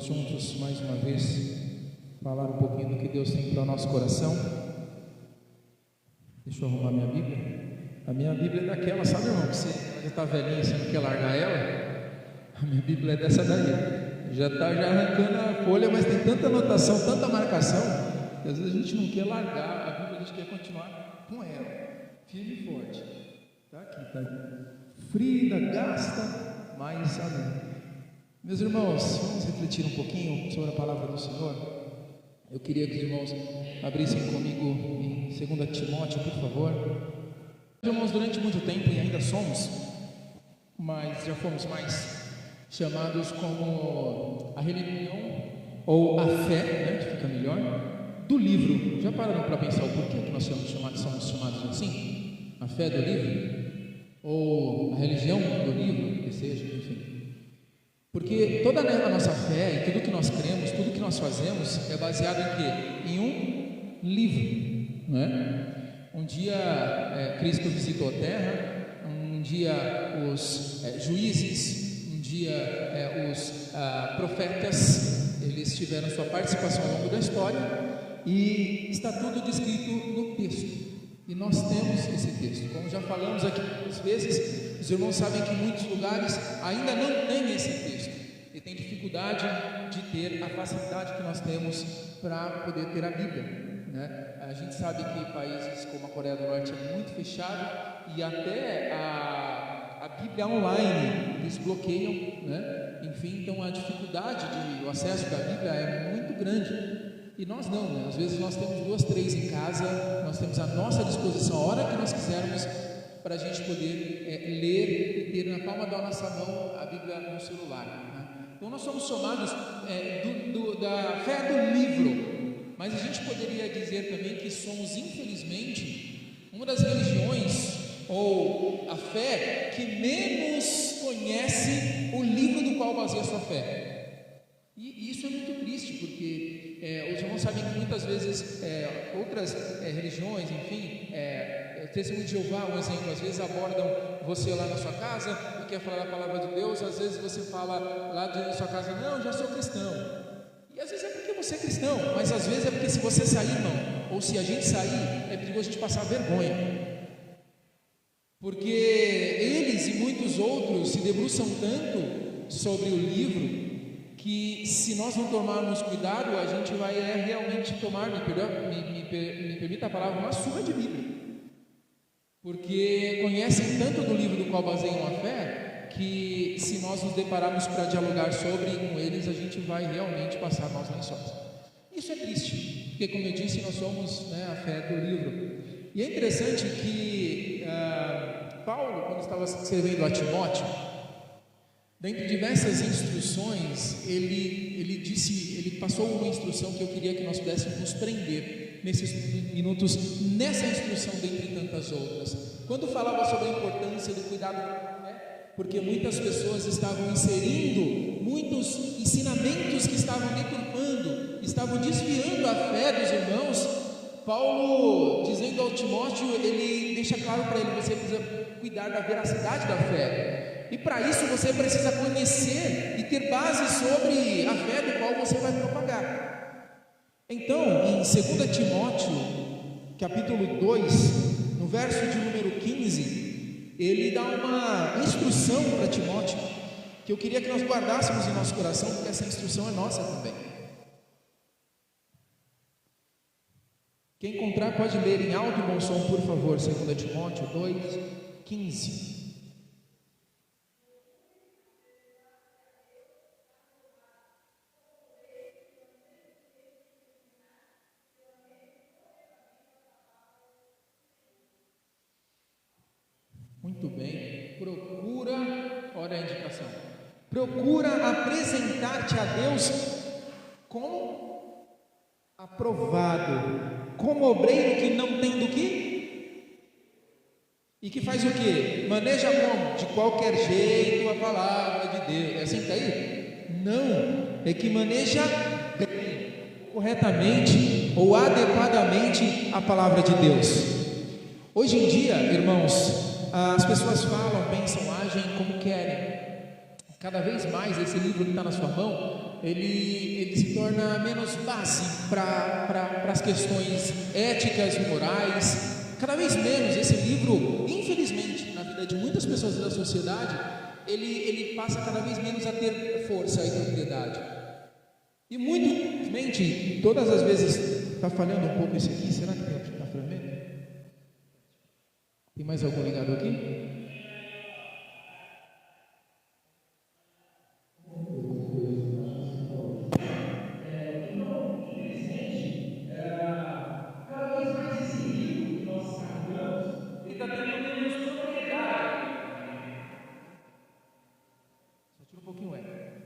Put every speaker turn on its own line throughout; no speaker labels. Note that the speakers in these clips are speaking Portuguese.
Vamos juntos mais uma vez falar um pouquinho do que Deus tem para o nosso coração. Deixa eu arrumar minha Bíblia. A minha Bíblia é daquela, sabe, irmão, que você já está velhinha, você não quer largar ela? A minha Bíblia é dessa daí. Já está arrancando a folha, mas tem tanta anotação, tanta marcação, que às vezes a gente não quer largar a Bíblia, a gente quer continuar com ela, firme e forte. Está aqui, está aqui. Frida, gasta, mas amém. Meus irmãos, vamos refletir um pouquinho sobre a palavra do Senhor. Eu queria que os irmãos abrissem comigo em 2 Timóteo, por favor. Irmãos, durante muito tempo, e ainda somos, mas já fomos mais chamados como a religião ou a fé, né, que fica melhor, do livro. Já pararam para pensar o porquê que nós somos chamados assim? A fé do livro? Ou a religião do livro, que seja, enfim. Porque toda a nossa fé e tudo que nós cremos, tudo que nós fazemos é baseado em quê? Em um livro, não é? Um dia Cristo visitou a terra, um dia os juízes, um dia os profetas, eles tiveram sua participação ao longo da história e está tudo descrito no texto. E nós temos esse texto. Como já falamos aqui muitas vezes, os irmãos sabem que em muitos lugares ainda não tem esse texto e tem dificuldade de ter a facilidade que nós temos para poder ter a Bíblia, né? A gente sabe que países como a Coreia do Norte é muito fechado e até a Bíblia online eles bloqueiam, né? Enfim, então a dificuldade o acesso da Bíblia é muito grande. E nós não, né? Às vezes nós temos 2, 3 em casa, nós temos à nossa disposição a hora que nós quisermos para a gente poder ler e ter na palma da nossa mão a Bíblia no celular, né? Então nós somos chamados da fé do livro, mas a gente poderia dizer também que somos, infelizmente, uma das religiões ou a fé que menos conhece o livro do qual baseia a sua fé. E isso é muito triste, porque os irmãos sabem que muitas vezes outras religiões, enfim, o Testemunho de Jeová, um exemplo, às vezes abordam você lá na sua casa e quer falar a palavra de Deus, às vezes você fala lá da sua casa, não, já sou cristão. E às vezes é porque você é cristão, mas às vezes é porque se você sair, não, ou se a gente sair, é perigoso a gente passar vergonha. Porque eles e muitos outros se debruçam tanto sobre o livro que se nós não tomarmos cuidado, a gente vai realmente tomar, me permita a palavra, uma surra de Bíblia. Porque conhecem tanto do livro do qual baseiam a fé, que se nós nos depararmos para dialogar sobre com eles, a gente vai realmente passar maus lençóis. Isso é triste, porque como eu disse, nós somos, né, a fé do livro. E é interessante que Paulo, quando estava escrevendo a Timóteo, dentre diversas instruções, ele passou uma instrução que eu queria que nós pudéssemos nos prender nesses minutos, nessa instrução dentre tantas outras. Quando falava sobre a importância do cuidado com a fé, porque muitas pessoas estavam inserindo muitos ensinamentos que estavam deturpando, estavam desviando a fé dos irmãos. Paulo, dizendo ao Timóteo, ele deixa claro para ele, você precisa cuidar da veracidade da fé. E para isso você precisa conhecer e ter base sobre a fé do qual você vai propagar. Então, em 2 Timóteo, capítulo 2, no verso de número 15, ele dá uma instrução para Timóteo, que eu queria que nós guardássemos em nosso coração, porque essa instrução é nossa também. Quem encontrar pode ler em alto e bom som, por favor, 2 Timóteo 2, 15. Muito bem, olha a indicação, procura apresentar-te a Deus como aprovado, como obreiro que não tem do que? E que faz o que? Maneja como? De qualquer jeito a palavra de Deus. É assim que está aí? Não, é que maneja bem, corretamente ou adequadamente a palavra de Deus. Hoje em dia, irmãos, as pessoas falam, pensam, agem como querem. Cada vez mais esse livro que está na sua mão ele se torna menos base para as questões éticas e morais. Cada vez menos esse livro, infelizmente, na vida de muitas pessoas da sociedade, ele passa cada vez menos a ter força e propriedade. E muito, infelizmente, todas as vezes, está falhando um pouco esse aqui, será que está falhando? Tem mais algum ligado aqui?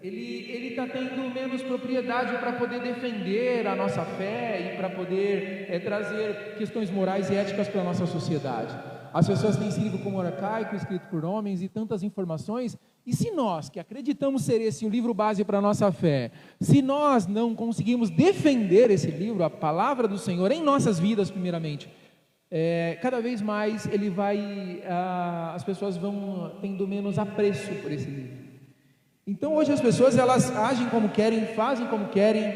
Ele está tendo menos propriedade para poder defender a nossa fé e para poder trazer questões morais e éticas para a nossa sociedade. As pessoas têm esse livro como arcaico, escrito por homens, e tantas informações. E se nós, que acreditamos ser esse o livro base para a nossa fé, se nós não conseguimos defender esse livro, a palavra do Senhor, em nossas vidas primeiramente, cada vez mais as pessoas vão tendo menos apreço por esse livro. Então hoje as pessoas, elas agem como querem, fazem como querem,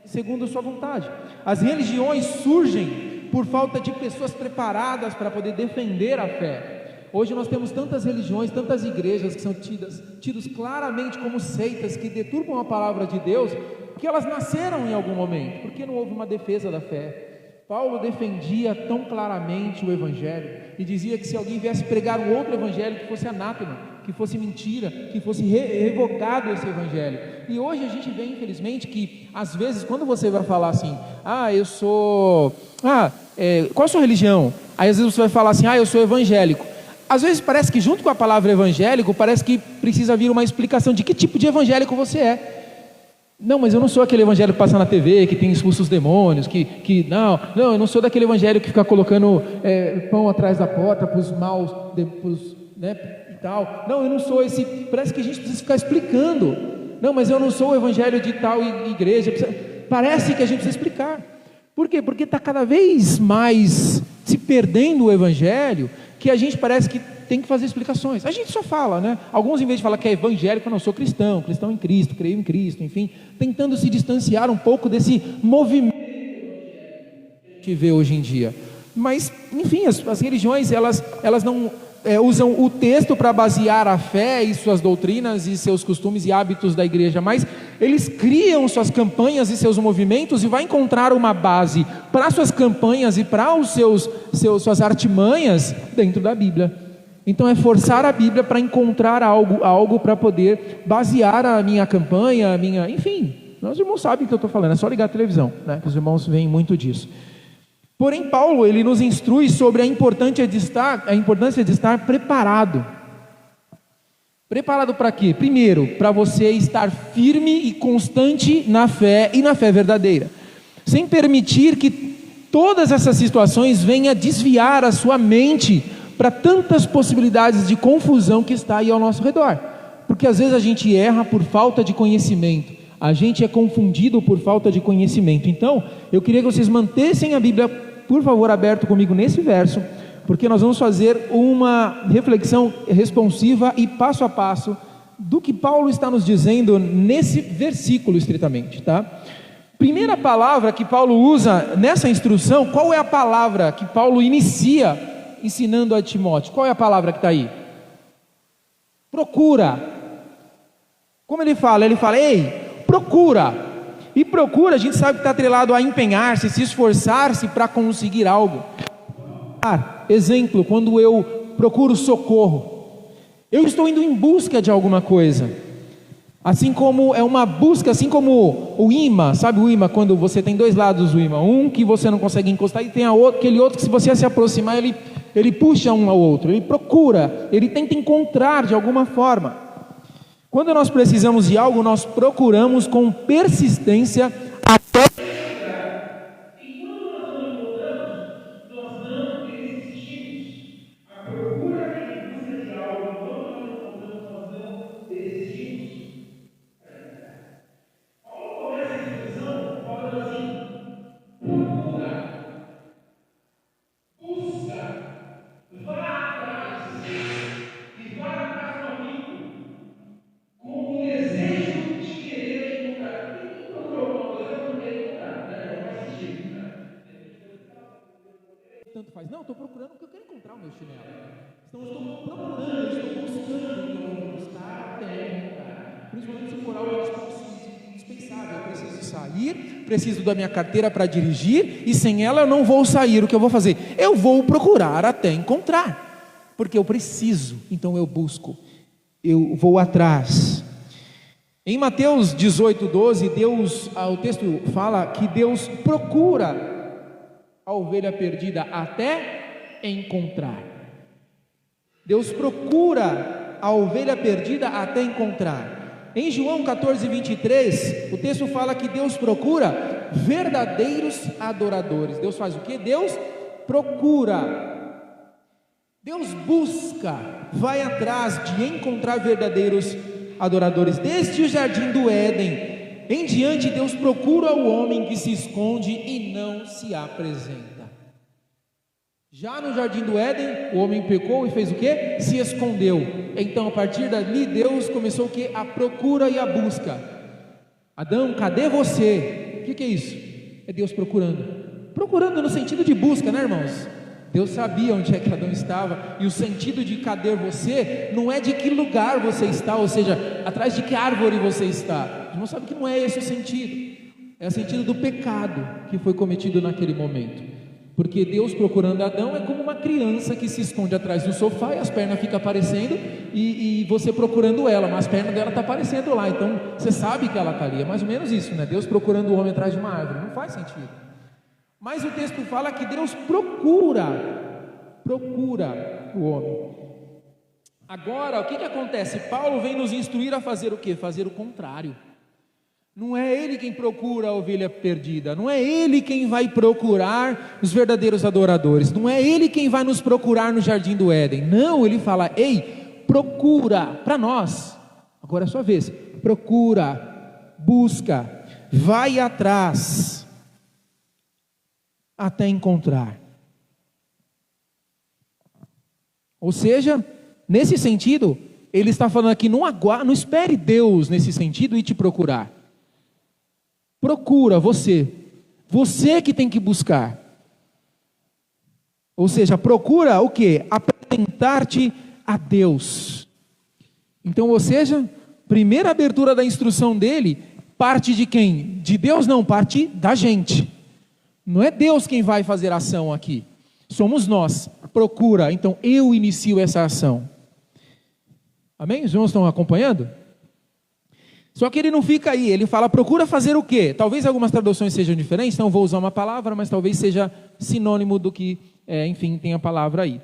segundo sua vontade. As religiões surgem por falta de pessoas preparadas para poder defender a fé. Hoje nós temos tantas religiões, tantas igrejas que são tidos claramente como seitas que deturpam a palavra de Deus, que elas nasceram em algum momento, porque não houve uma defesa da fé. Paulo defendia tão claramente o evangelho e dizia que se alguém viesse pregar um outro evangelho, que fosse anátema, que fosse mentira, que fosse revogado esse evangelho. E hoje a gente vê, infelizmente, que às vezes quando você vai falar assim, qual a sua religião? Aí às vezes você vai falar assim, eu sou evangélico. Às vezes parece que junto com a palavra evangélico, parece que precisa vir uma explicação de que tipo de evangélico você é. Não, mas eu não sou aquele evangelho que passa na TV, que tem expulso os demônios, não, eu não sou daquele evangelho que fica colocando pão atrás da porta para os maus, e tal. Não, eu não sou esse. Parece que a gente precisa ficar explicando. Não, mas eu não sou o evangelho de tal igreja. Parece que a gente precisa explicar. Por quê? Porque está cada vez mais se perdendo o evangelho, que a gente parece que tem que fazer explicações. A gente só fala, né? Alguns, em vez de falar que é evangélico, eu não sou cristão em Cristo, creio em Cristo, enfim, tentando se distanciar um pouco desse movimento que a gente vê hoje em dia. Mas, enfim, as religiões, elas não usam o texto para basear a fé e suas doutrinas e seus costumes e hábitos da igreja, mas eles criam suas campanhas e seus movimentos e vai encontrar uma base para suas campanhas e para os suas artimanhas dentro da Bíblia. Então é forçar a Bíblia para encontrar algo para poder basear a minha campanha, enfim, os irmãos sabem o que eu estou falando, é só ligar a televisão, né? Que os irmãos veem muito disso. Porém, Paulo, ele nos instrui sobre a importância de estar preparado. Preparado para quê? Primeiro, para você estar firme e constante na fé e na fé verdadeira, sem permitir que todas essas situações venham desviar a sua mente para tantas possibilidades de confusão que está aí ao nosso redor. Porque às vezes a gente erra por falta de conhecimento, a gente é confundido por falta de conhecimento. Então, eu queria que vocês mantessem a Bíblia, por favor, aberto comigo nesse verso, porque nós vamos fazer uma reflexão responsiva e passo a passo do que Paulo está nos dizendo nesse versículo estritamente, tá? Primeira palavra que Paulo usa nessa instrução, qual é a palavra que Paulo inicia ensinando a Timóteo? Qual é a palavra que está aí? Procura. Como ele fala? Ele fala, ei, procura. E procura, a gente sabe que está atrelado a empenhar-se, se esforçar-se para conseguir algo. Exemplo, quando eu procuro socorro, eu estou indo em busca de alguma coisa. Assim como é uma busca, assim como o imã, sabe o imã, quando você tem dois lados do imã, um que você não consegue encostar e tem aquele outro que, se você se aproximar, ele puxa um ao outro, ele procura, ele tenta encontrar de alguma forma. Quando nós precisamos de algo, nós procuramos com persistência até encontrar. E quando nós não encontramos, nós não desistimos. A procura em busca de algo, quando nós encontramos, nós não desistimos. Paulo começa a instrução falando assim: procura, busca, vá atrás e vá atrás do amigo com o desejo de querer encontrar. tanto faz. Não, estou procurando porque eu quero encontrar o meu chinelo. Então, eu estou procurando, eu estou buscando, então eu vou buscar até encontrar. Principalmente se for algo indispensável, eu preciso sair, preciso da minha carteira para dirigir, e sem ela eu não vou sair. O que eu vou fazer? Eu vou procurar até encontrar, porque eu preciso, então eu busco, eu vou atrás. Em Mateus 18:12, o texto fala que Deus procura a ovelha perdida até encontrar. Deus procura a ovelha perdida até encontrar. Em João 14:23, o texto fala que Deus procura verdadeiros adoradores. Deus faz o quê? Deus procura. Deus busca, vai atrás de encontrar verdadeiros adoradores. Desde o jardim do Éden em diante, Deus procura o homem que se esconde e não se apresenta. Já no jardim do Éden, o homem pecou e fez o quê? Se escondeu. Então, a partir dali, Deus começou o quê? A procura e a busca. Adão, cadê você? O que é isso? É Deus procurando. Procurando no sentido de busca, né, irmãos? Deus sabia onde é que Adão estava, e o sentido de cadê você não é de que lugar você está, ou seja, atrás de que árvore você está. A gente não sabe que não é esse o sentido. É o sentido do pecado que foi cometido naquele momento. Porque Deus procurando Adão é como uma criança que se esconde atrás do sofá e as pernas ficam aparecendo, e você procurando ela, mas as pernas dela estão aparecendo lá, então você sabe que ela está ali. É mais ou menos isso, né? Deus procurando o homem atrás de uma árvore, não faz sentido. Mas o texto fala que Deus procura o homem. Agora, o que acontece? Paulo vem nos instruir a fazer o quê? Fazer o contrário. Não é ele quem procura a ovelha perdida, não é ele quem vai procurar os verdadeiros adoradores, não é ele quem vai nos procurar no jardim do Éden. Não, ele fala: ei, procura para nós. Agora é a sua vez. Procura, busca, vai atrás até encontrar. Ou seja, nesse sentido, ele está falando aqui: não espere Deus nesse sentido e te procurar. Procura você que tem que buscar. Ou seja, procura o que? Apresentar-te a Deus. Então, ou seja, primeira abertura da instrução dele parte de quem? De Deus não, parte da gente. Não é Deus quem vai fazer a ação aqui, somos nós. Procura, então eu inicio essa ação. Amém? Os irmãos estão acompanhando? Só que ele não fica aí, ele fala: procura fazer o quê? Talvez algumas traduções sejam diferentes, não vou usar uma palavra, mas talvez seja sinônimo do que, enfim, tem a palavra aí.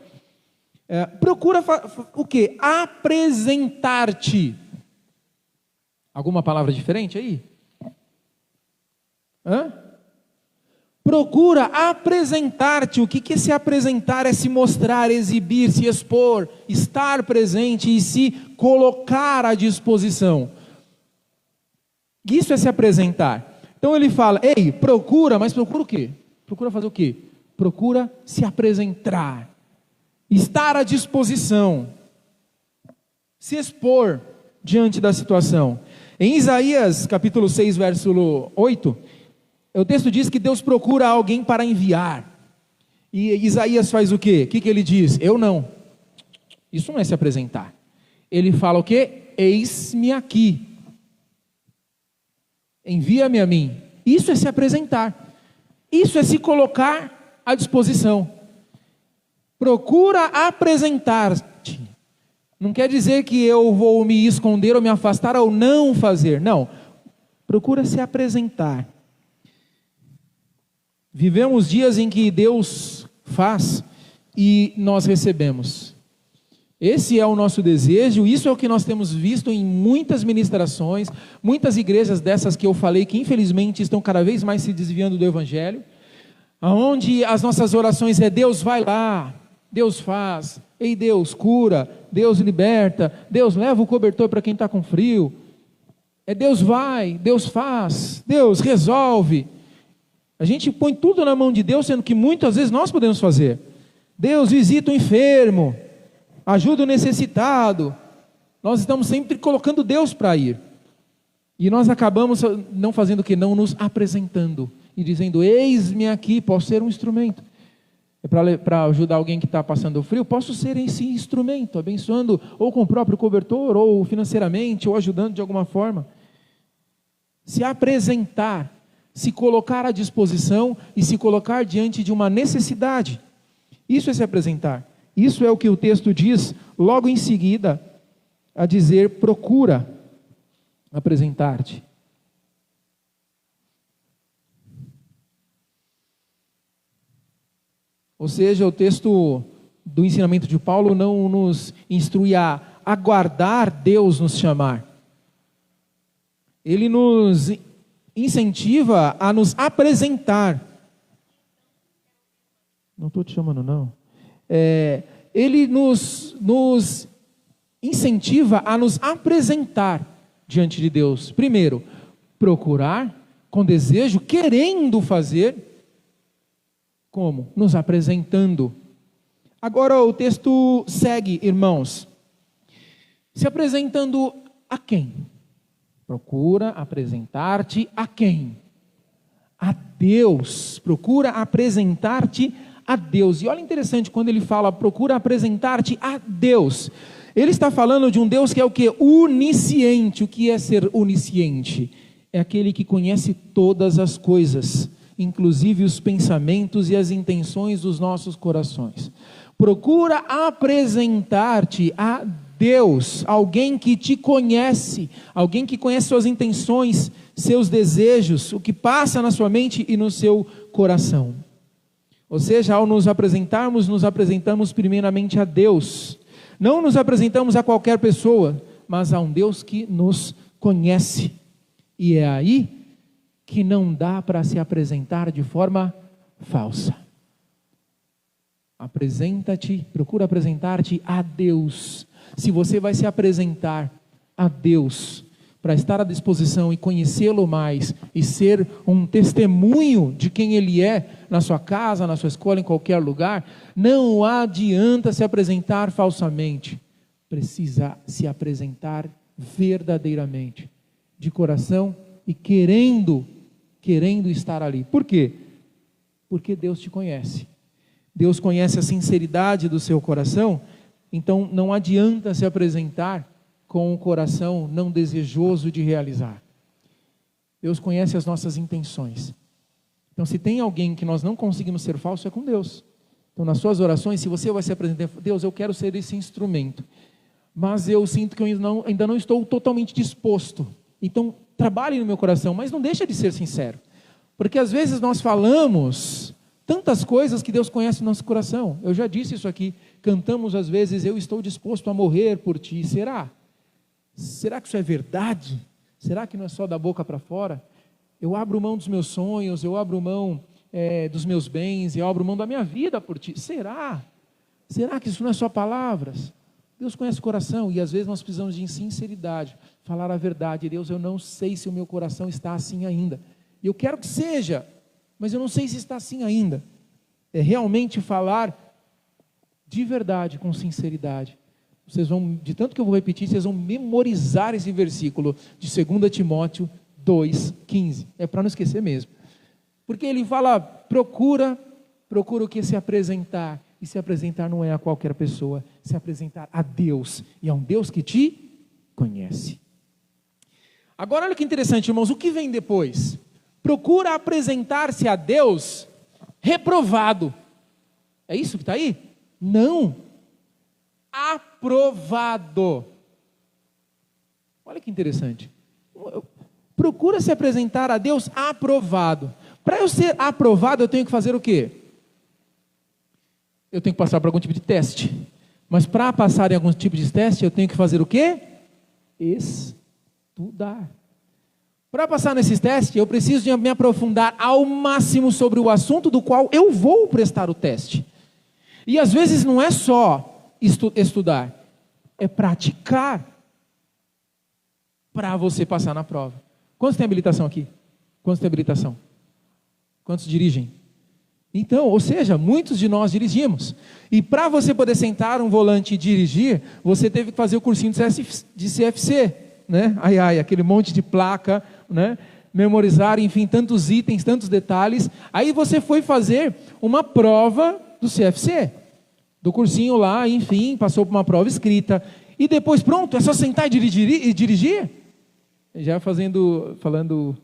Procura o quê? Apresentar-te. Alguma palavra diferente aí? Procura apresentar-te. O que é se apresentar? É se mostrar, exibir, se expor, estar presente e se colocar à disposição. Isso é se apresentar. Então ele fala: ei, procura, mas procura o quê? Procura fazer o quê? Procura se apresentar, estar à disposição, se expor diante da situação. Em Isaías capítulo 6, verso 8, o texto diz que Deus procura alguém para enviar. E Isaías faz o quê? O que ele diz? Eu não. Isso não é se apresentar. Ele fala o quê? Eis-me aqui. Envia-me a mim. Isso é se apresentar. Isso é se colocar à disposição. Procura apresentar-te. Não quer dizer que eu vou me esconder ou me afastar ou não fazer. Não. Procura se apresentar. Vivemos dias em que Deus faz e nós recebemos. Esse é o nosso desejo, isso é o que nós temos visto em muitas ministrações, muitas igrejas dessas que eu falei, que infelizmente estão cada vez mais se desviando do Evangelho, onde as nossas orações é: Deus vai lá, Deus faz, ei Deus cura, Deus liberta, Deus leva o cobertor para quem está com frio, Deus vai, Deus faz, Deus resolve. A gente põe tudo na mão de Deus, sendo que muitas vezes nós podemos fazer. Deus visita o enfermo, ajuda o necessitado. Nós estamos sempre colocando Deus para ir. E nós acabamos não fazendo o que? Não nos apresentando. E dizendo: eis-me aqui, posso ser um instrumento. para ajudar alguém que está passando frio, posso ser esse instrumento, abençoando ou com o próprio cobertor, ou financeiramente, ou ajudando de alguma forma. Se apresentar, se colocar à disposição e se colocar diante de uma necessidade. Isso é se apresentar. Isso é o que o texto diz logo em seguida a dizer: procura apresentar-te. Ou seja, o texto do ensinamento de Paulo não nos instrui a aguardar Deus nos chamar. Ele nos incentiva a nos apresentar. Não estou te chamando, não. Ele nos incentiva a nos apresentar diante de Deus. Primeiro, procurar com desejo, querendo fazer. Como? Nos apresentando. Agora o texto segue, irmãos. Se apresentando a quem? Procura apresentar-te a quem? A Deus. Procura apresentar-te a Deus. E olha interessante, quando ele fala procura apresentar-te a Deus, ele está falando de um Deus que é o que? Onisciente. O que é ser onisciente? É aquele que conhece todas as coisas, inclusive os pensamentos e as intenções dos nossos corações. Procura apresentar-te a Deus, alguém que te conhece, alguém que conhece suas intenções, seus desejos, o que passa na sua mente e no seu coração. Ou seja, ao nos apresentamos primeiramente a Deus. Não nos apresentamos a qualquer pessoa, mas a um Deus que nos conhece. E é aí que não dá para se apresentar de forma falsa. Apresenta-te, procura apresentar-te a Deus. Se você vai se apresentar a Deus, para estar à disposição e conhecê-lo mais, e ser um testemunho de quem Ele é, na sua casa, na sua escola, em qualquer lugar, não adianta se apresentar falsamente. Precisa se apresentar verdadeiramente, de coração e querendo estar ali. Por quê? Porque Deus te conhece. Deus conhece a sinceridade do seu coração, então não adianta se apresentar com um coração não desejoso de realizar. Deus conhece as nossas intenções. Então, se tem alguém que nós não conseguimos ser falso, é com Deus. Então, nas suas orações, se você vai se apresentar, Deus, eu quero ser esse instrumento, mas eu sinto que eu ainda não estou totalmente disposto. Então, trabalhe no meu coração, mas não deixa de ser sincero. Porque às vezes nós falamos tantas coisas que Deus conhece o nosso coração. Eu já disse isso aqui. Cantamos às vezes, eu estou disposto a morrer por ti. Será? Será que isso é verdade? Será que não é só da boca para fora? Eu abro mão dos meus sonhos, eu abro mão dos meus bens, eu abro mão da minha vida por ti. Será? Será que isso não é só palavras? Deus conhece o coração e às vezes nós precisamos de sinceridade, falar a verdade. Deus, eu não sei se o meu coração está assim ainda. Eu quero que seja, mas eu não sei se está assim ainda. É realmente falar de verdade, com sinceridade. Vocês vão, de tanto que eu vou repetir, vocês vão memorizar esse versículo de 2 Timóteo 2,15. É para não esquecer mesmo. Porque ele fala, procura o que? Se apresentar. E se apresentar não é a qualquer pessoa, se apresentar a Deus. E é um Deus que te conhece. Agora olha que interessante, irmãos, o que vem depois? Procura apresentar-se a Deus reprovado. É isso que está aí? Não. Aprovado. Olha que interessante. Procura se apresentar a Deus aprovado. Para eu ser aprovado, eu tenho que fazer o quê? Eu tenho que passar por algum tipo de teste. Mas para passar em algum tipo de teste, eu tenho que fazer o quê? Estudar. Para passar nesses testes, eu preciso de me aprofundar ao máximo sobre o assunto do qual eu vou prestar o teste. E às vezes não é só estudar, é praticar para você passar na prova. Quantos têm habilitação aqui? Quantos têm habilitação? Quantos dirigem? Então, ou seja, muitos de nós dirigimos. E para você poder sentar um volante e dirigir, você teve que fazer o cursinho de CFC, né? Aquele monte de placa, né? Memorizar, enfim, tantos itens, tantos detalhes. Aí você foi fazer uma prova
do CFC, do cursinho lá, enfim, passou por uma prova escrita. E depois, pronto, é só sentar e dirigir? Já falando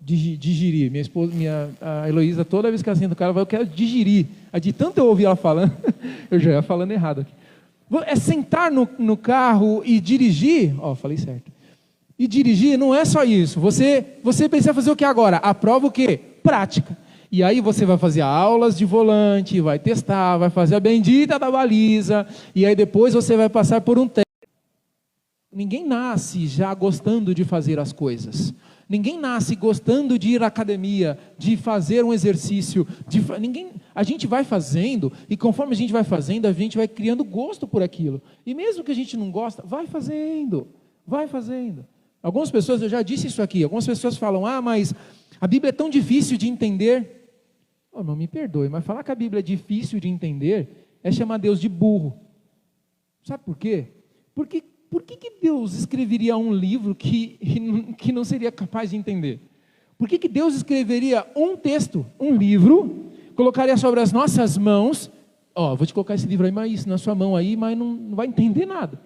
digerir. Minha esposa, a Heloísa, toda vez que ela senta no carro, eu quero digerir. De tanto eu ouvir ela falando, eu já ia falando errado aqui. É sentar no carro e dirigir? Falei certo. E dirigir não é só isso. Você precisa fazer o que agora? A prova o quê? Prática. E aí você vai fazer aulas de volante, vai testar, vai fazer a bendita da baliza, e aí depois você vai passar por um teste. Ninguém nasce já gostando de fazer as coisas. Ninguém nasce gostando de ir à academia, de fazer um exercício. A gente vai fazendo, e conforme a gente vai fazendo, a gente vai criando gosto por aquilo. E mesmo que a gente não gosta, vai fazendo. Algumas pessoas, eu já disse isso aqui, algumas pessoas falam, mas a Bíblia é tão difícil de entender. Não me perdoe, mas falar que a Bíblia é difícil de entender é chamar Deus de burro. Sabe por quê? Por que Deus escreveria um livro que não seria capaz de entender? Por que Deus escreveria um texto, um livro, colocaria sobre as nossas mãos, vou te colocar esse livro aí, mas na sua mão aí, mas não vai entender nada.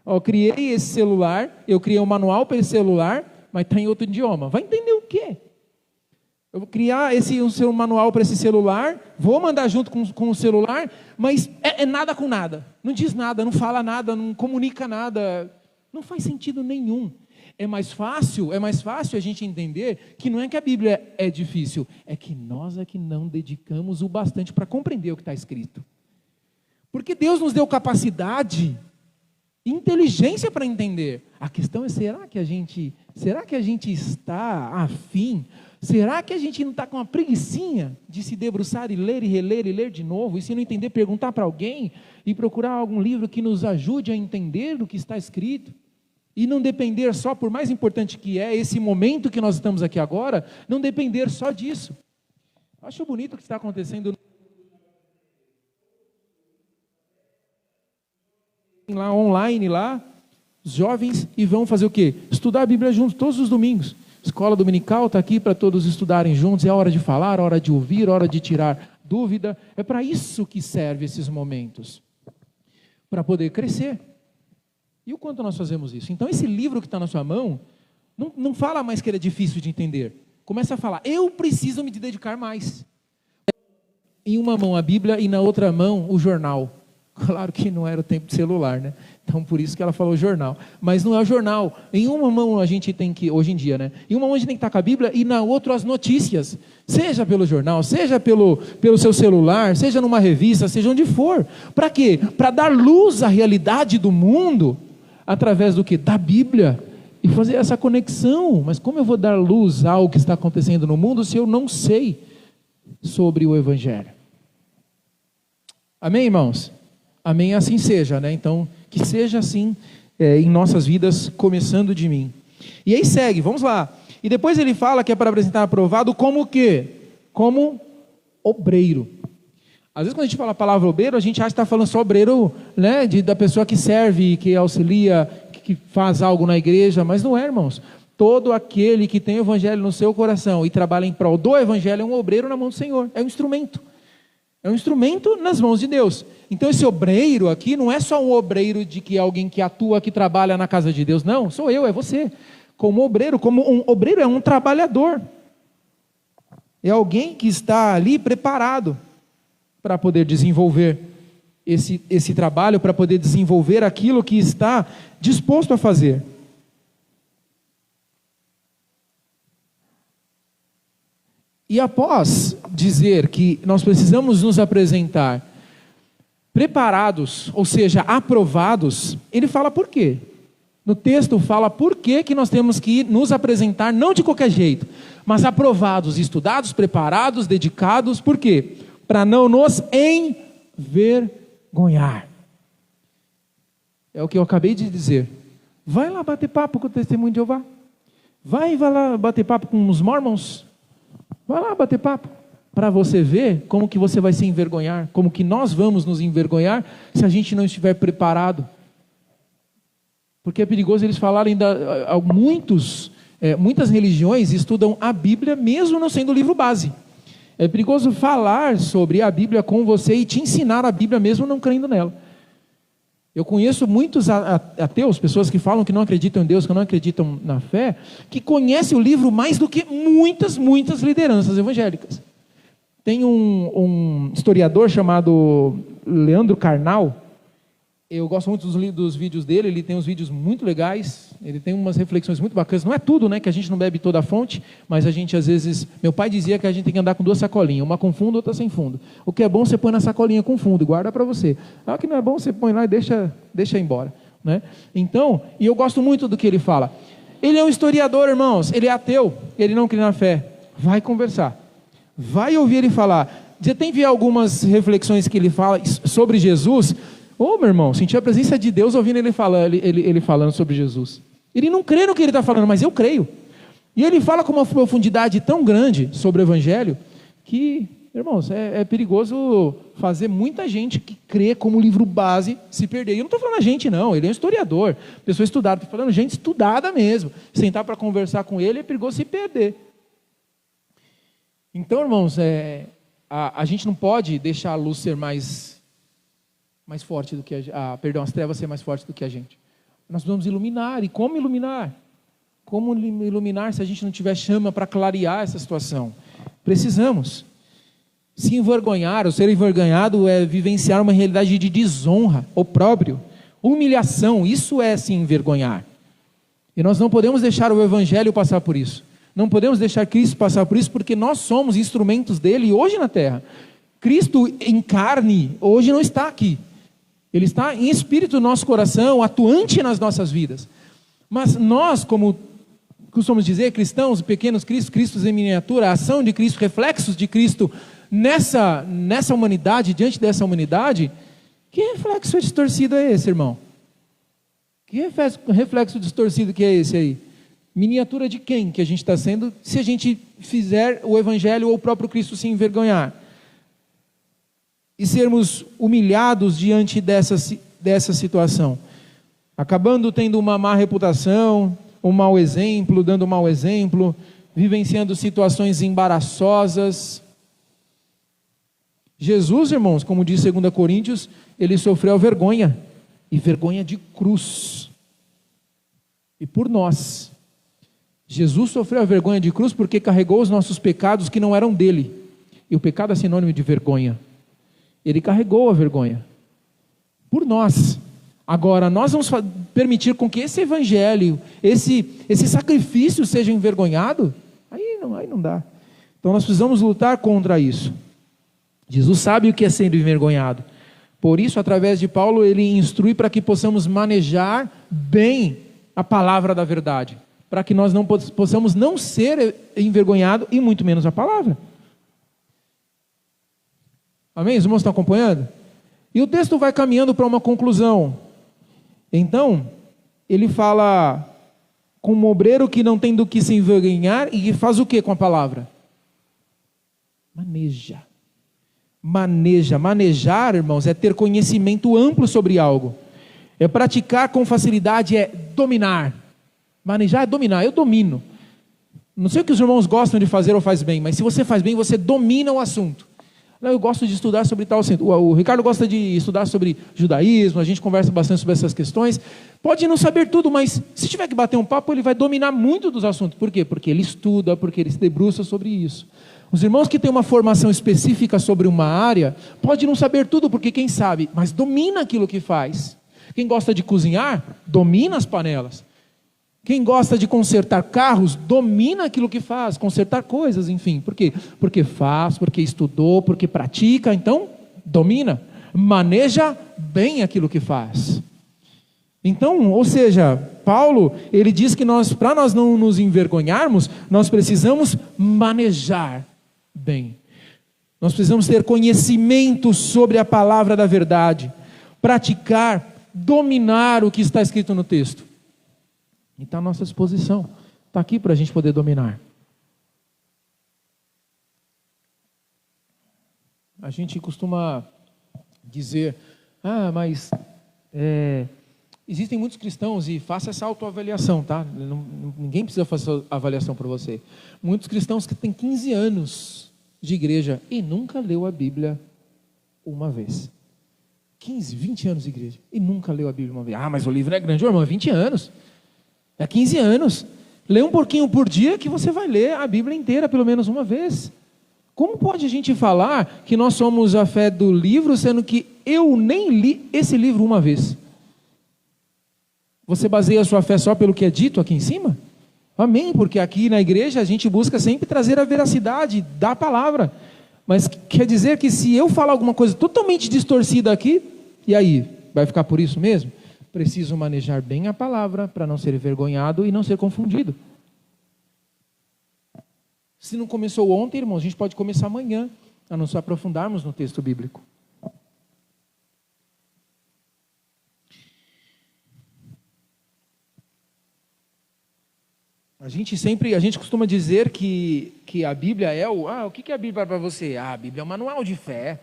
Eu criei esse celular, eu criei um manual para esse celular, mas está em outro idioma. Vai entender o quê? Eu vou criar um seu manual para esse celular, vou mandar junto com o celular, mas é nada com nada. Não diz nada, não fala nada, não comunica nada. Não faz sentido nenhum. É mais fácil a gente entender que não é que a Bíblia é difícil, é que nós é que não dedicamos o bastante para compreender o que está escrito. Porque Deus nos deu capacidade, inteligência para entender. A questão é, será que a gente está afim? Será que a gente não está com uma preguicinha de se debruçar e ler e reler e ler de novo? E se não entender, perguntar para alguém e procurar algum livro que nos ajude a entender o que está escrito? E não depender só, por mais importante que é esse momento que nós estamos aqui agora, não depender só disso. Acho bonito o que está acontecendo lá online, os jovens, e vão fazer o quê? Estudar a Bíblia juntos, todos os domingos. Escola dominical está aqui para todos estudarem juntos, é hora de falar, hora de ouvir, hora de tirar dúvida. É para isso que servem esses momentos, para poder crescer. E o quanto nós fazemos isso? Então esse livro que está na sua mão, não fala mais que ele é difícil de entender. Começa a falar, eu preciso me dedicar mais. Em uma mão a Bíblia e na outra mão o jornal. Claro que não era o tempo de celular, né? Então, por isso que ela falou jornal. Mas não é o jornal. Em uma mão a gente tem que, hoje em dia, né? Em uma mão a gente tem que estar com a Bíblia e na outra as notícias. Seja pelo jornal, seja pelo seu celular, seja numa revista, seja onde for. Para quê? Para dar luz à realidade do mundo, através do quê? Da Bíblia. E fazer essa conexão. Mas como eu vou dar luz ao que está acontecendo no mundo se eu não sei sobre o Evangelho? Amém, irmãos? Amém, assim seja, né? Então, que seja assim em nossas vidas, começando de mim. E aí segue, vamos lá. E depois ele fala que é para apresentar aprovado como o quê? Como obreiro. Às vezes quando a gente fala a palavra obreiro, a gente acha que está falando só obreiro, né? Da pessoa que serve, que auxilia, que faz algo na igreja, mas não é, irmãos. Todo aquele que tem o Evangelho no seu coração e trabalha em prol do Evangelho é um obreiro na mão do Senhor, é um instrumento. É um instrumento nas mãos de Deus. Então esse obreiro aqui não é só um obreiro de que alguém que atua, que trabalha na casa de Deus. Não, sou eu, é você. Como um obreiro é um trabalhador. É alguém que está ali preparado para poder desenvolver esse trabalho, para poder desenvolver aquilo que está disposto a fazer. E após dizer que nós precisamos nos apresentar preparados, ou seja, aprovados, ele fala por quê? No texto fala por que nós temos que nos apresentar, não de qualquer jeito, mas aprovados, estudados, preparados, dedicados, por quê? Para não nos envergonhar. É o que eu acabei de dizer. Vai lá bater papo com o Testemunho de Jeová. Vai lá bater papo com os Mormons. Vai lá bater papo, para você ver como que você vai se envergonhar, como que nós vamos nos envergonhar se a gente não estiver preparado. Porque é perigoso eles falarem, muitas religiões estudam a Bíblia mesmo não sendo o livro base. É perigoso falar sobre a Bíblia com você e te ensinar a Bíblia mesmo não crendo nela. Eu conheço muitos ateus, pessoas que falam que não acreditam em Deus, que não acreditam na fé, que conhecem o livro mais do que muitas lideranças evangélicas. Tem um historiador chamado Leandro Carnal. Eu gosto muito dos vídeos dele, ele tem uns vídeos muito legais, ele tem umas reflexões muito bacanas. Não é tudo, né, que a gente não bebe toda a fonte, mas a gente às vezes... Meu pai dizia que a gente tem que andar com 2 sacolinhas, uma com fundo, outra sem fundo. O que é bom você põe na sacolinha com fundo e guarda para você. O que não é bom você põe lá e deixa embora, né? Então, e eu gosto muito do que ele fala. Ele é um historiador, irmãos, ele é ateu, ele não crê na fé. Vai conversar, vai ouvir ele falar. Você tem que ver algumas reflexões que ele fala sobre Jesus. Ô, meu irmão, senti a presença de Deus ouvindo ele falando sobre Jesus. Ele não crê no que ele está falando, mas eu creio. E ele fala com uma profundidade tão grande sobre o Evangelho, que, irmãos, é perigoso fazer muita gente que crê como livro base se perder. E eu não estou falando a gente, não, ele é um historiador, pessoa estudada, estou falando gente estudada mesmo. Sentar para conversar com ele é perigoso se perder. Então, irmãos, a gente não pode deixar a luz ser mais forte do que as trevas ser mais fortes do que a gente. Nós precisamos iluminar. E como iluminar? Como iluminar se a gente não tiver chama para clarear essa situação? Precisamos. Se envergonhar, ou ser envergonhado, é vivenciar uma realidade de desonra, opróbrio, humilhação. Isso é se envergonhar. E nós não podemos deixar o Evangelho passar por isso. Não podemos deixar Cristo passar por isso, porque nós somos instrumentos dele hoje na terra. Cristo em carne hoje não está aqui. Ele está em espírito no nosso coração, atuante nas nossas vidas. Mas nós, como costumamos dizer, cristãos, pequenos Cristos em miniatura, a ação de Cristo, reflexos de Cristo nessa humanidade, diante dessa humanidade, que reflexo distorcido é esse, irmão? Que reflexo distorcido que é esse aí? Miniatura de quem que a gente está sendo, se a gente fizer o Evangelho ou o próprio Cristo se envergonhar? E sermos humilhados diante dessa situação, acabando tendo uma má reputação, um mau exemplo, dando um mau exemplo, vivenciando situações embaraçosas. Jesus, irmãos, como diz 2 Coríntios, ele sofreu vergonha, e vergonha de cruz, e por nós. Jesus sofreu a vergonha de cruz porque carregou os nossos pecados que não eram dele, e o pecado é sinônimo de vergonha. Ele carregou a vergonha por nós. Agora, nós vamos permitir com que esse evangelho, esse sacrifício seja envergonhado? Aí não dá. Então nós precisamos lutar contra isso. Jesus sabe o que é ser envergonhado. Por isso, através de Paulo, ele instrui para que possamos manejar bem a palavra da verdade, para que nós não possamos não ser envergonhados e muito menos a palavra. Amém? Os irmãos estão acompanhando? E o texto vai caminhando para uma conclusão. Então, ele fala como obreiro que não tem do que se envergonhar e que faz o que com a palavra? Maneja. Manejar, irmãos, é ter conhecimento amplo sobre algo. É praticar com facilidade, é dominar. Manejar é dominar, eu domino. Não sei o que os irmãos gostam de fazer ou faz bem, mas se você faz bem, você domina o assunto. Não, eu gosto de estudar sobre tal assunto. O Ricardo gosta de estudar sobre judaísmo, a gente conversa bastante sobre essas questões. Pode não saber tudo, mas se tiver que bater um papo, ele vai dominar muito dos assuntos. Por quê? Porque ele estuda, porque ele se debruça sobre isso. Os irmãos que têm uma formação específica sobre uma área, pode não saber tudo, porque quem sabe, mas domina aquilo que faz. Quem gosta de cozinhar, domina as panelas. Quem gosta de consertar carros, domina aquilo que faz, consertar coisas, enfim. Por quê? Porque faz, porque estudou, porque pratica, então domina, maneja bem aquilo que faz. Então, ou seja, Paulo, ele diz que para nós não nos envergonharmos, nós precisamos manejar bem. Nós precisamos ter conhecimento sobre a palavra da verdade, praticar, dominar o que está escrito no texto. E está à nossa disposição, está aqui para a gente poder dominar. A gente costuma dizer, mas existem muitos cristãos, e faça essa autoavaliação, tá? Ninguém precisa fazer essa avaliação para você. Muitos cristãos que têm 15 anos de igreja e nunca leu a Bíblia uma vez. 15, 20 anos de igreja e nunca leu a Bíblia uma vez. Ah, mas o livro é grande, irmão, é 20 anos. É 15 anos. Lê um pouquinho por dia que você vai ler a Bíblia inteira pelo menos uma vez. Como pode a gente falar que nós somos a fé do livro, sendo que eu nem li esse livro uma vez? Você baseia a sua fé só pelo que é dito aqui em cima? Amém, porque aqui na igreja a gente busca sempre trazer a veracidade da palavra. Mas quer dizer que se eu falar alguma coisa totalmente distorcida aqui, e aí, vai ficar por isso mesmo? Preciso manejar bem a palavra para não ser envergonhado e não ser confundido. Se não começou ontem, irmãos, a gente pode começar amanhã, a nos aprofundarmos no texto bíblico. A gente costuma dizer que a Bíblia é o que é a Bíblia para você? A Bíblia é um manual de fé.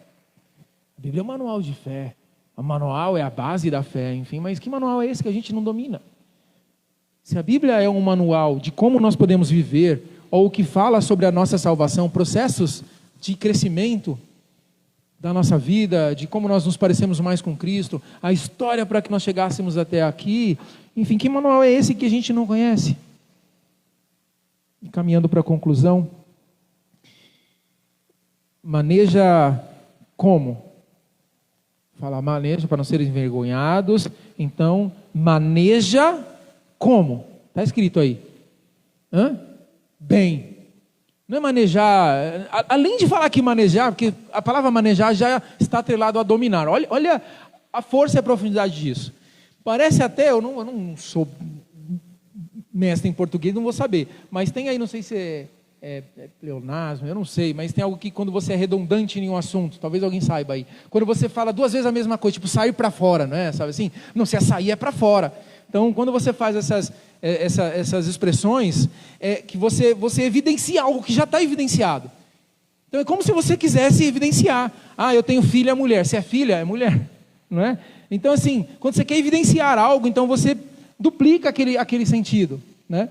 A Bíblia é um manual de fé. O manual é a base da fé, enfim, mas que manual é esse que a gente não domina? Se a Bíblia é um manual de como nós podemos viver, ou que fala sobre a nossa salvação, processos de crescimento da nossa vida, de como nós nos parecemos mais com Cristo, a história para que nós chegássemos até aqui, enfim, que manual é esse que a gente não conhece? E caminhando para a conclusão, maneja como? Fala, maneja para não serem envergonhados, então maneja como? Está escrito aí. Bem. Não é manejar, além de falar que manejar, porque a palavra manejar já está atrelado a dominar. Olha a força e a profundidade disso. Parece até, eu não sou mestre em português, não vou saber, mas tem aí, não sei se é pleonasmo, eu não sei, mas tem algo que quando você é redundante em um assunto, talvez alguém saiba aí, quando você fala duas vezes a mesma coisa, tipo sair para fora, não é? Sabe assim? Não, se é sair é para fora. Então, quando você faz essas expressões, que você evidencia algo que já está evidenciado. Então, é como se você quisesse evidenciar. Ah, eu tenho filha, é mulher. Se é filha, é mulher. Não é? Então, assim, quando você quer evidenciar algo, então você duplica aquele sentido. Né?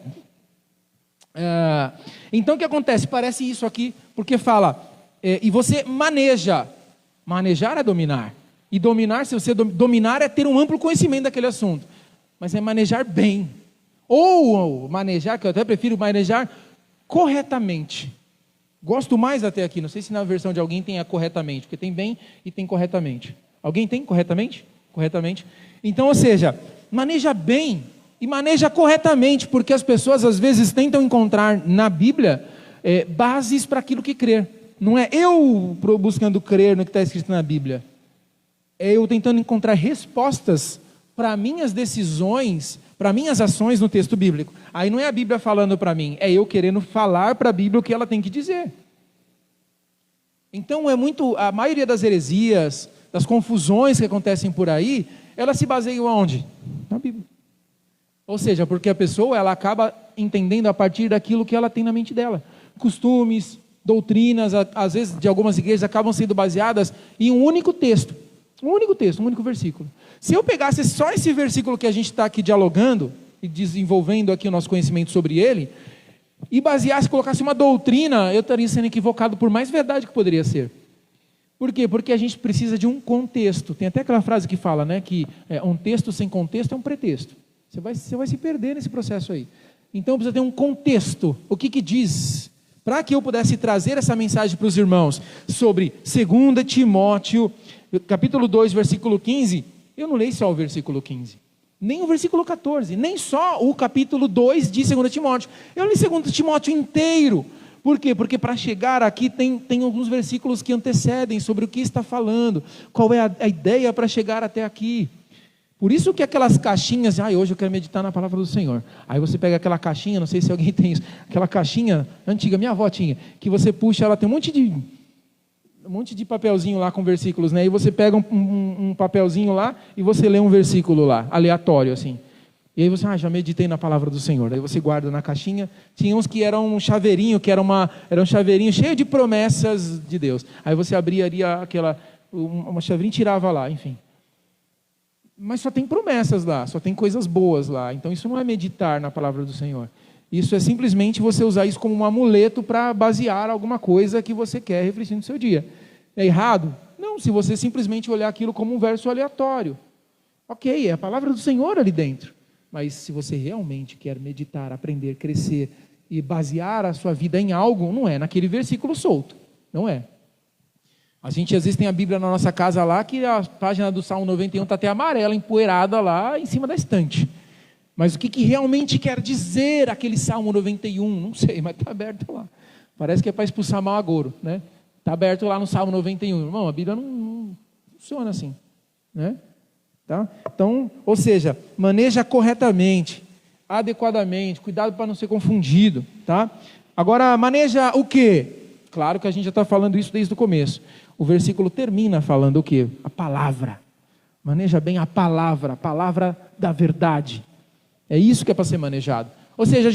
Então, o que acontece? Parece isso aqui, porque fala, e você maneja. Manejar é dominar. E dominar, se você dominar, é ter um amplo conhecimento daquele assunto. Mas é manejar bem. Ou manejar, que eu até prefiro manejar corretamente. Gosto mais até aqui, não sei se na versão de alguém tem a corretamente, porque tem bem e tem corretamente. Alguém tem corretamente? Corretamente. Então, ou seja, maneja bem e maneja corretamente, porque as pessoas às vezes tentam encontrar na Bíblia bases para aquilo que crer. Não é eu buscando crer no que está escrito na Bíblia. É eu tentando encontrar respostas para minhas decisões, para minhas ações no texto bíblico. Aí não é a Bíblia falando para mim, é eu querendo falar para a Bíblia o que ela tem que dizer. Então a maioria das heresias, das confusões que acontecem por aí, elas se baseiam aonde? Na Bíblia. Ou seja, porque a pessoa ela acaba entendendo a partir daquilo que ela tem na mente dela. Costumes, doutrinas, às vezes de algumas igrejas acabam sendo baseadas em um único texto. Um único versículo. Se eu pegasse só esse versículo que a gente está aqui dialogando e desenvolvendo aqui o nosso conhecimento sobre ele, e baseasse, colocasse uma doutrina, eu estaria sendo equivocado por mais verdade que poderia ser. Por quê? Porque a gente precisa de um contexto. Tem até aquela frase que fala, né, que um texto sem contexto é um pretexto. Você vai se perder nesse processo aí. Então precisa ter um contexto. O que diz? Para que eu pudesse trazer essa mensagem para os irmãos sobre 2 Timóteo, capítulo 2, versículo 15, eu não leio só o versículo 15, nem o versículo 14, nem só o capítulo 2 de 2 Timóteo. Eu li 2 Timóteo inteiro. Por quê? Porque para chegar aqui tem alguns versículos que antecedem sobre o que está falando, qual é a ideia para chegar até aqui. Por isso que aquelas caixinhas, hoje eu quero meditar na palavra do Senhor. Aí você pega aquela caixinha, não sei se alguém tem isso, aquela caixinha antiga, minha avó tinha, que você puxa, ela tem um monte de papelzinho lá com versículos, né? E você pega um papelzinho lá e você lê um versículo lá, aleatório assim. E aí você, já meditei na palavra do Senhor. Aí você guarda na caixinha. Tinha uns que eram um chaveirinho, era um chaveirinho cheio de promessas de Deus. Aí você abria uma chaveirinha e tirava lá, enfim. Mas só tem promessas lá, só tem coisas boas lá. Então isso não é meditar na palavra do Senhor. Isso é simplesmente você usar isso como um amuleto para basear alguma coisa que você quer refletir no seu dia. É errado? Não, se você simplesmente olhar aquilo como um verso aleatório. Ok, é a palavra do Senhor ali dentro. Mas se você realmente quer meditar, aprender, crescer e basear a sua vida em algo, não é naquele versículo solto. Não é. A gente às vezes tem a Bíblia na nossa casa lá, que a página do Salmo 91 está até amarela, empoeirada lá em cima da estante. Mas o que realmente quer dizer aquele Salmo 91? Não sei, mas está aberto lá. Parece que é para expulsar mau agouro, né? Está aberto lá no Salmo 91. Irmão, a Bíblia não funciona assim, né? Tá? Então, ou seja, maneja corretamente, adequadamente, cuidado para não ser confundido, tá? Agora, maneja o quê? Claro que a gente já está falando isso desde o começo. O versículo termina falando o quê? A palavra. Maneja bem a palavra da verdade. É isso que é para ser manejado. Ou seja, a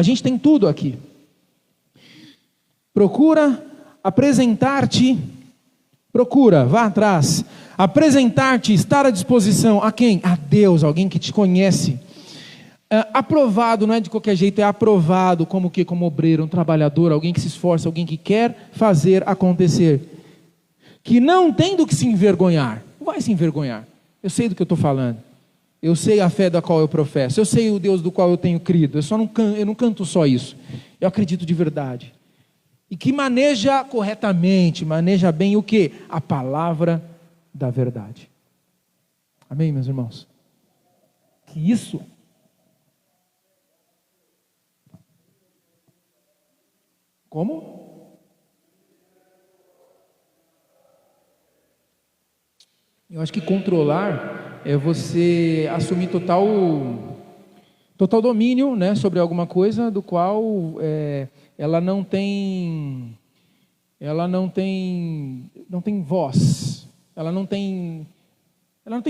gente tem tudo aqui. Vá atrás. Apresentar-te, estar à disposição. A quem? A Deus, alguém que te conhece. Aprovado, não é de qualquer jeito, é aprovado como que? Como obreiro, um trabalhador, alguém que se esforça, alguém que quer fazer acontecer. Que não tem do que se envergonhar. Não vai se envergonhar. Eu sei do que eu estou falando. Eu sei a fé da qual eu professo. Eu sei o Deus do qual eu tenho crido. Eu não canto só isso. Eu acredito de verdade. E que maneja corretamente, maneja bem o quê? A palavra da verdade. Amém, meus irmãos? Que isso? Como? Eu acho que controlar é você assumir total domínio, né, sobre alguma coisa do qual ela não tem voz, ela não tem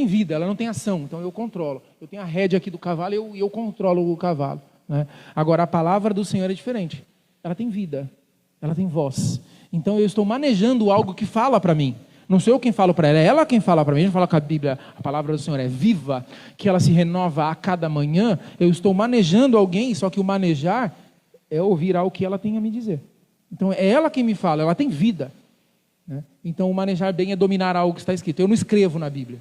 vida, ela não tem ação. Então eu controlo. Eu tenho a rédea aqui do cavalo e eu controlo o cavalo, né? Agora a palavra do Senhor é diferente. Ela tem vida, ela tem voz. Então eu estou manejando algo que fala para mim. Não sou eu quem falo para ela, é ela quem fala para mim. A gente fala que a Bíblia, a palavra do Senhor é viva, que ela se renova a cada manhã. Eu estou manejando alguém, só que o manejar é ouvir algo que ela tem a me dizer. Então é ela quem me fala, ela tem vida, né? Então o manejar bem é dominar algo que está escrito. Eu não escrevo na Bíblia.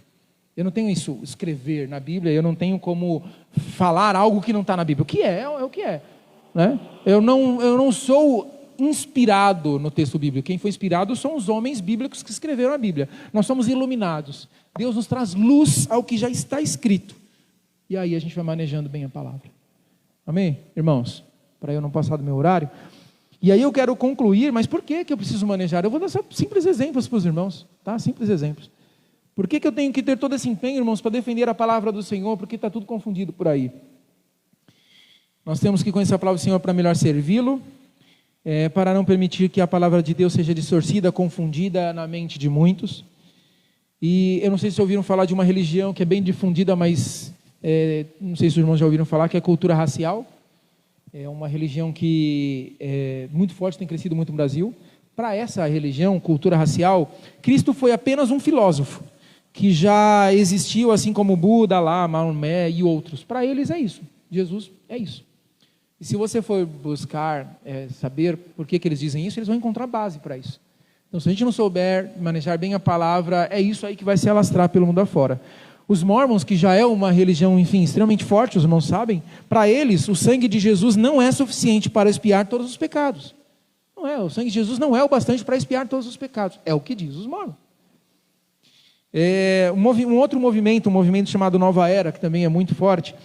Eu não tenho isso, escrever na Bíblia. Eu não tenho como falar algo que não está na Bíblia. O que é o que é, né? Eu não sou inspirado no texto bíblico. Quem foi inspirado são os homens bíblicos que escreveram a Bíblia. Nós somos iluminados. Deus nos traz luz ao que já está escrito. E aí a gente vai manejando bem a palavra. Amém, irmãos? Para eu não passar do meu horário. E aí eu quero concluir, mas por que eu preciso manejar? Eu vou dar simples exemplos para os irmãos, tá? Simples exemplos. Por que eu tenho que ter todo esse empenho, irmãos, para defender a palavra do Senhor? Porque está tudo confundido por aí. Nós temos que conhecer a palavra do Senhor para melhor servi-lo, para não permitir que a palavra de Deus seja distorcida, confundida na mente de muitos. E eu não sei se ouviram falar de uma religião que é bem difundida, mas não sei se os irmãos já ouviram falar, que é a cultura racial. É uma religião que é muito forte, tem crescido muito no Brasil. Para essa religião, cultura racial, Cristo foi apenas um filósofo, que já existiu, assim como Buda, lá, Maomé e outros. Para eles é isso, Jesus é isso. E se você for buscar saber por que eles dizem isso, eles vão encontrar base para isso. Então, se a gente não souber manejar bem a palavra, é isso aí que vai se alastrar pelo mundo afora. Os mormons, que já é uma religião, enfim, extremamente forte, os irmãos sabem, para eles, o sangue de Jesus não é suficiente para expiar todos os pecados. Não é, o sangue de Jesus não é o bastante para expiar todos os pecados. É o que diz os mormons. Um outro movimento, um movimento chamado Nova Era, que também é muito forte.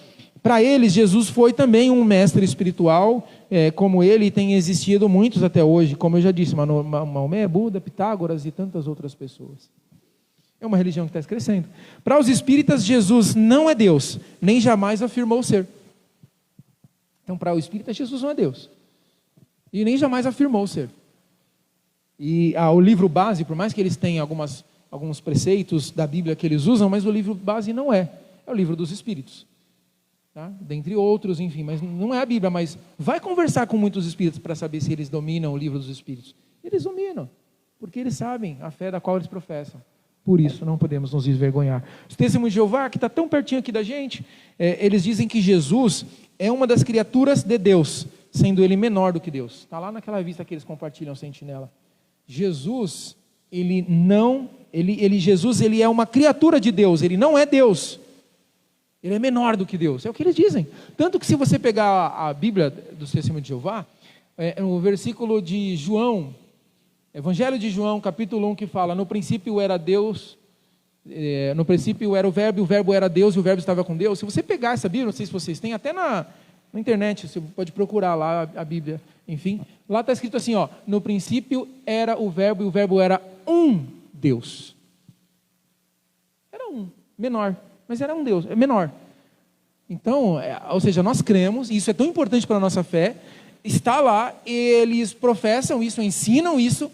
Para eles, Jesus foi também um mestre espiritual, como ele tem existido muitos até hoje, como eu já disse, Maomé, Buda, Pitágoras e tantas outras pessoas. É uma religião que está crescendo. Para os espíritas, Jesus não é Deus, nem jamais afirmou ser. Então, para o espírita, Jesus não é Deus. E nem jamais afirmou ser. E o livro base, por mais que eles tenham alguns preceitos da Bíblia que eles usam, mas o livro base não é. É o livro dos espíritos. Tá? Dentre outros, enfim, mas não é a Bíblia, mas vai conversar com muitos espíritos para saber se eles dominam o livro dos espíritos. Eles dominam, porque eles sabem a fé da qual eles professam. Por isso não podemos nos envergonhar. Os testemunhos de Jeová, que está tão pertinho aqui da gente, eles dizem que Jesus é uma das criaturas de Deus, sendo ele menor do que Deus. Está lá naquela revista que eles compartilham, Sentinela. Jesus, ele é uma criatura de Deus, ele não é Deus. Ele é menor do que Deus, é o que eles dizem. Tanto que se você pegar a Bíblia do Testemunho de Jeová, no versículo de João, Evangelho de João, capítulo 1, que fala, no princípio era Deus, no princípio era o verbo era Deus e o verbo estava com Deus. Se você pegar essa Bíblia, não sei se vocês têm, até na internet, você pode procurar lá a Bíblia, enfim, lá está escrito assim, ó, no princípio era o verbo e o verbo era um Deus. Era um, menor, mas era um Deus, é menor. Então, ou seja, nós cremos, e isso é tão importante para a nossa fé, está lá, eles professam isso, ensinam isso,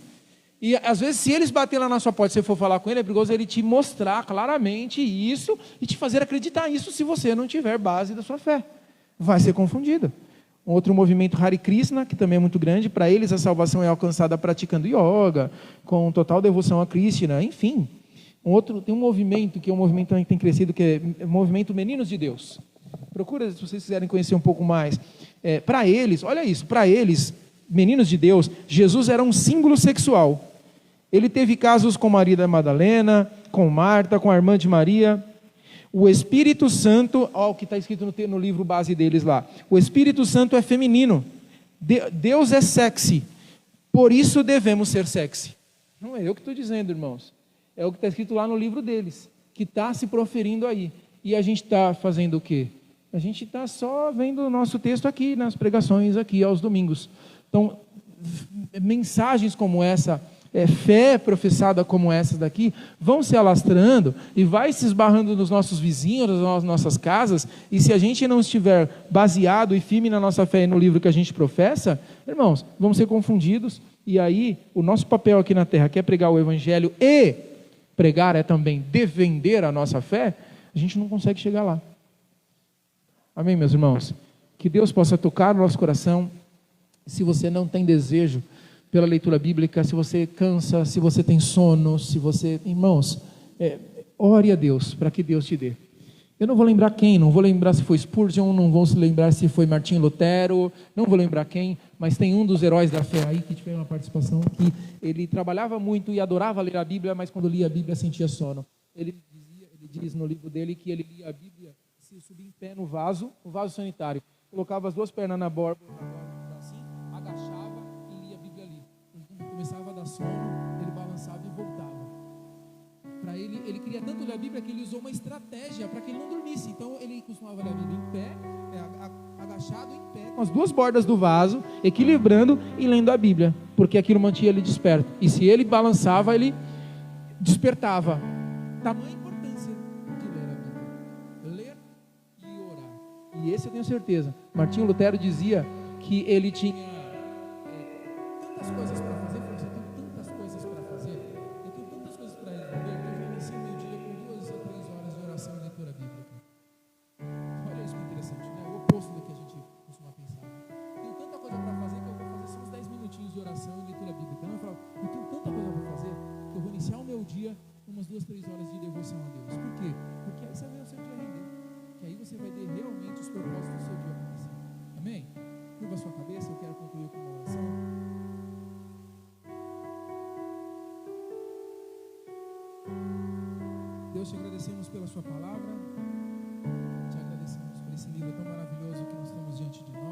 e às vezes se eles baterem lá na sua porta, se você for falar com ele, é perigoso ele te mostrar claramente isso, e te fazer acreditar nisso se você não tiver base da sua fé. Vai ser confundido. Um outro movimento Hare Krishna, que também é muito grande, para eles a salvação é alcançada praticando yoga, com total devoção a Krishna, enfim. Tem um movimento que é um movimento que tem crescido, que é o movimento Meninos de Deus. Procura, se vocês quiserem conhecer um pouco mais. Para eles, olha isso, para eles, meninos de Deus, Jesus era um símbolo sexual. Ele teve casos com Maria da Madalena, com Marta, com a irmã de Maria. O Espírito Santo, olha o que está escrito no livro base deles lá. O Espírito Santo é feminino. Deus é sexy. Por isso devemos ser sexy. Não é eu que estou dizendo, irmãos. É o que está escrito lá no livro deles, que está se proferindo aí. E a gente está fazendo o quê? A gente está só vendo o nosso texto aqui, nas pregações aqui aos domingos. Então, mensagens como essa, fé professada como essas daqui, vão se alastrando e vai se esbarrando nos nossos vizinhos, nas nossas casas, e se a gente não estiver baseado e firme na nossa fé e no livro que a gente professa, irmãos, vamos ser confundidos, e aí o nosso papel aqui na terra, que é pregar o Evangelho e pregar é também defender a nossa fé, a gente não consegue chegar lá. Amém, meus irmãos? Que Deus possa tocar no nosso coração. Se você não tem desejo pela leitura bíblica, se você cansa, se você tem sono, irmãos, ore a Deus para que Deus te dê. Eu não vou lembrar quem, não vou lembrar se foi Spurgeon, não vou se lembrar se foi Martinho Lutero, não vou lembrar quem, mas tem um dos heróis da fé aí que tiver uma participação, que ele trabalhava muito e adorava ler a Bíblia, mas quando lia a Bíblia sentia sono. Ele diz no livro dele que ele lia a Bíblia, se subia em pé no vaso sanitário, colocava as duas pernas na borda, assim, agachava e lia a Bíblia ali. Quando começava a dar sono, ele balançava e voltava. Para ele queria tanto ler a Bíblia que ele usou uma estratégia para que ele não dormisse. Então ele costumava ler a Bíblia em pé, agachado em pé, com as duas bordas do vaso, equilibrando e lendo a Bíblia, porque aquilo mantinha ele desperto. E se ele balançava, ele despertava. Tamanha importância de ler a Bíblia. Ler e orar. E esse eu tenho certeza. Martinho Lutero dizia que ele tinha tantas coisas para fazer. Eu tenho tantas coisas para fazer. Eu tenho tantas coisas para resolver. Eu já iniciei meu dia com 2 a 3 horas de oração e leitura bíblica. Olha isso que interessante, né? O oposto do que a gente costuma pensar. Tenho tanta coisa para fazer que eu vou fazer só uns 10 minutinhos de oração e leitura bíblica. Não, eu falo, eu tenho tanta coisa para fazer que eu vou iniciar o meu dia com umas 2, 3 horas de devoção a Deus. Por quê? Porque aí você vai ver o seu dia render. Que aí você vai ter realmente os propósitos do seu dia acontecer. Amém? Curva a sua cabeça, eu quero concluir com uma oração. Deus, te agradecemos pela sua palavra, te agradecemos por esse livro tão maravilhoso que nós temos diante de nós.